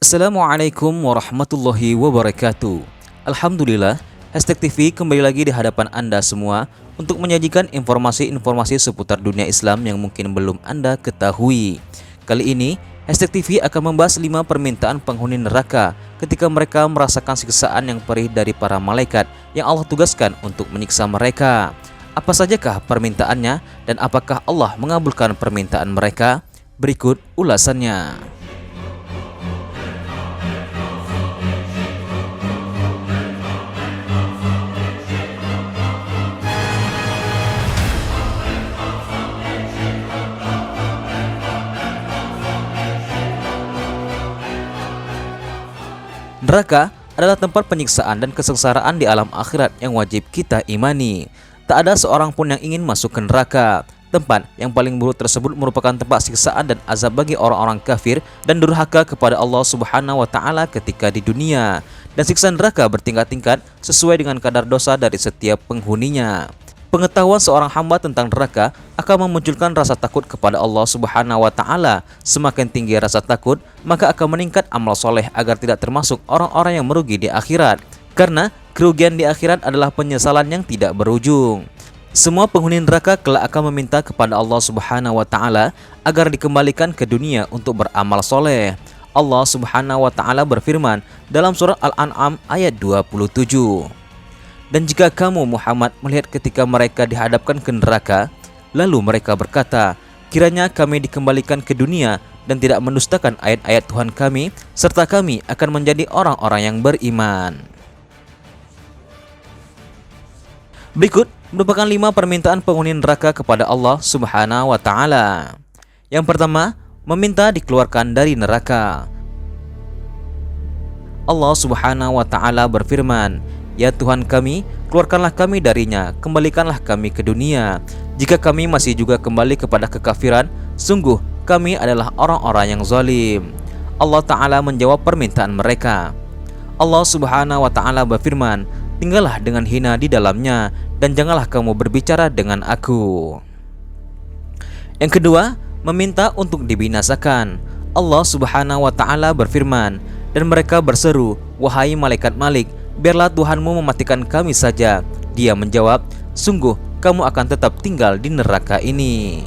Assalamualaikum warahmatullahi wabarakatuh. Alhamdulillah, Hashtag TV kembali lagi di hadapan Anda semua untuk menyajikan informasi-informasi seputar dunia Islam yang mungkin belum Anda ketahui. Kali ini, Hashtag TV akan membahas 5 permintaan penghuni neraka ketika mereka merasakan siksaan yang perih dari para malaikat yang Allah tugaskan untuk menyiksa mereka. Apa sajakah permintaannya dan apakah Allah mengabulkan permintaan mereka? Berikut ulasannya. Neraka adalah tempat penyiksaan dan kesengsaraan di alam akhirat yang wajib kita imani. Tak ada seorang pun yang ingin masuk ke neraka. Tempat yang paling buruk tersebut merupakan tempat siksaan dan azab bagi orang-orang kafir dan durhaka kepada Allah Subhanahu wa taala ketika di dunia. Dan siksa neraka bertingkat-tingkat sesuai dengan kadar dosa dari setiap penghuninya. Pengetahuan seorang hamba tentang neraka akan memunculkan rasa takut kepada Allah Subhanahu wa taala. Semakin tinggi rasa takut, maka akan meningkat amal soleh agar tidak termasuk orang-orang yang merugi di akhirat. Karena kerugian di akhirat adalah penyesalan yang tidak berujung. Semua penghuni neraka kelak akan meminta kepada Allah Subhanahu wa taala agar dikembalikan ke dunia untuk beramal soleh. Allah Subhanahu wa taala berfirman dalam surah Al-An'am ayat 27. Dan jika kamu Muhammad melihat ketika mereka dihadapkan ke neraka, lalu mereka berkata, kiranya kami dikembalikan ke dunia dan tidak mendustakan ayat-ayat Tuhan kami, serta kami akan menjadi orang-orang yang beriman. Berikut merupakan 5 permintaan penghuni neraka kepada Allah Subhanahu wa taala. Yang pertama, meminta dikeluarkan dari neraka. Allah Subhanahu wa taala berfirman, ya Tuhan kami, keluarkanlah kami darinya, kembalikanlah kami ke dunia. Jika kami masih juga kembali kepada kekafiran, sungguh kami adalah orang-orang yang zalim. Allah Ta'ala menjawab permintaan mereka. Allah Subhanahu wa Ta'ala berfirman, tinggallah dengan hina di dalamnya, dan janganlah kamu berbicara dengan aku. Yang kedua, meminta untuk dibinasakan. Allah Subhanahu wa Ta'ala berfirman, dan mereka berseru, wahai malaikat Malik, biarlah Tuhanmu mematikan kami saja. Dia menjawab, sungguh kamu akan tetap tinggal di neraka ini.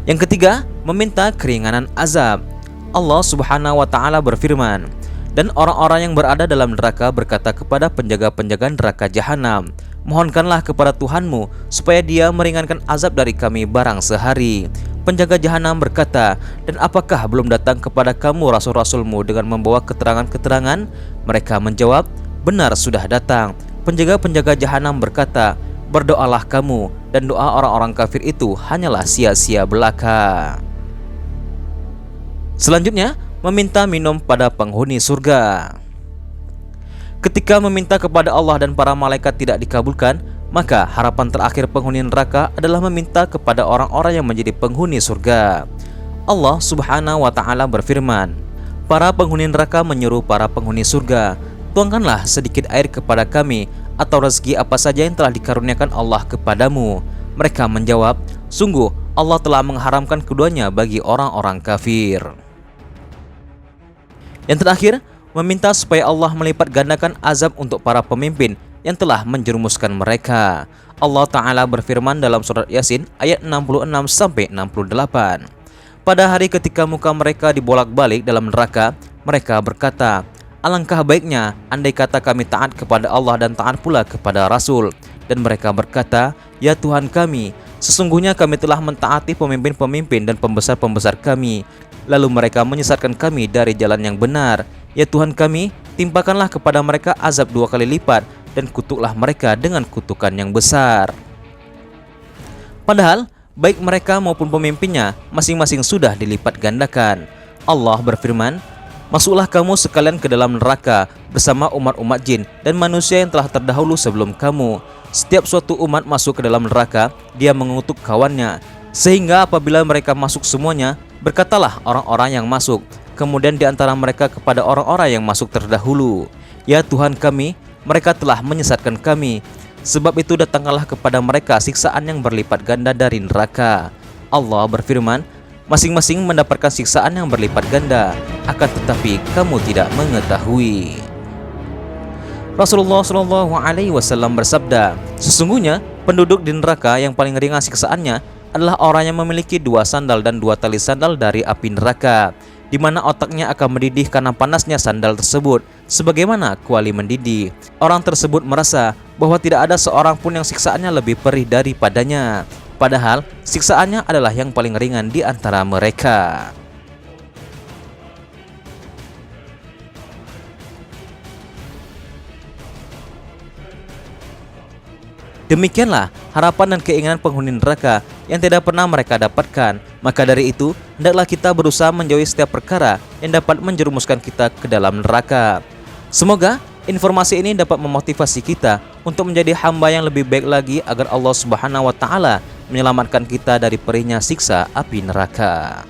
Yang ketiga, meminta keringanan azab. Allah Subhanahu wa taala berfirman, dan orang-orang yang berada dalam neraka berkata kepada penjaga-penjaga neraka jahanam, mohonkanlah kepada Tuhanmu supaya dia meringankan azab dari kami barang sehari. Penjaga jahanam berkata, dan apakah belum datang kepada kamu rasul-rasulmu dengan membawa keterangan-keterangan? Mereka menjawab, benar sudah datang. Penjaga-penjaga jahanam berkata, berdoalah kamu, dan doa orang-orang kafir itu hanyalah sia-sia belaka. Selanjutnya, meminta minum pada penghuni surga. Ketika meminta kepada Allah dan para malaikat tidak dikabulkan, maka harapan terakhir penghuni neraka adalah meminta kepada orang-orang yang menjadi penghuni surga. Allah Subhanahu wa taala berfirman, para penghuni neraka menyuruh para penghuni surga, tuangkanlah sedikit air kepada kami atau rezeki apa saja yang telah dikaruniakan Allah kepadamu. Mereka menjawab, sungguh Allah telah mengharamkan keduanya bagi orang-orang kafir. Yang terakhir, meminta supaya Allah melipat gandakan azab untuk para pemimpin yang telah menjerumuskan mereka. Allah Ta'ala berfirman dalam surat Yasin ayat 66-68. Pada hari ketika muka mereka dibolak-balik dalam neraka, mereka berkata, alangkah baiknya andai kata kami taat kepada Allah dan taat pula kepada Rasul. Dan mereka berkata, ya Tuhan kami, sesungguhnya kami telah mentaati pemimpin-pemimpin dan pembesar-pembesar kami, lalu mereka menyesatkan kami dari jalan yang benar. Ya Tuhan kami, timpakanlah kepada mereka azab 2 kali lipat, dan kutuklah mereka dengan kutukan yang besar. Padahal, baik mereka maupun pemimpinnya masing-masing sudah dilipat gandakan. Allah berfirman, masuklah kamu sekalian ke dalam neraka bersama umat-umat jin dan manusia yang telah terdahulu sebelum kamu. Setiap suatu umat masuk ke dalam neraka, dia mengutuk kawannya. Sehingga apabila mereka masuk semuanya, berkatalah orang-orang yang masuk, kemudian di antara mereka kepada orang-orang yang masuk terdahulu, ya Tuhan kami, mereka telah menyesatkan kami. Sebab itu datanglah kepada mereka siksaan yang berlipat ganda dari neraka. Allah berfirman, masing-masing mendapatkan siksaan yang berlipat ganda. akan tetapi kamu tidak mengetahui. Rasulullah Shallallahu Alaihi Wasallam bersabda, sesungguhnya penduduk di neraka yang paling ringan siksaannya adalah orang yang memiliki 2 sandal dan 2 tali sandal dari api neraka, di mana otaknya akan mendidih karena panasnya sandal tersebut, sebagaimana kuali mendidih. Orang tersebut merasa bahwa tidak ada seorang pun yang siksaannya lebih perih daripadanya, padahal siksaannya adalah yang paling ringan di antara mereka. Demikianlah harapan dan keinginan penghuni neraka yang tidak pernah mereka dapatkan. Maka dari itu, hendaklah kita berusaha menjauhi setiap perkara yang dapat menjerumuskan kita ke dalam neraka. Semoga informasi ini dapat memotivasi kita untuk menjadi hamba yang lebih baik lagi agar Allah Subhanahu wa taala menyelamatkan kita dari perihnya siksa api neraka.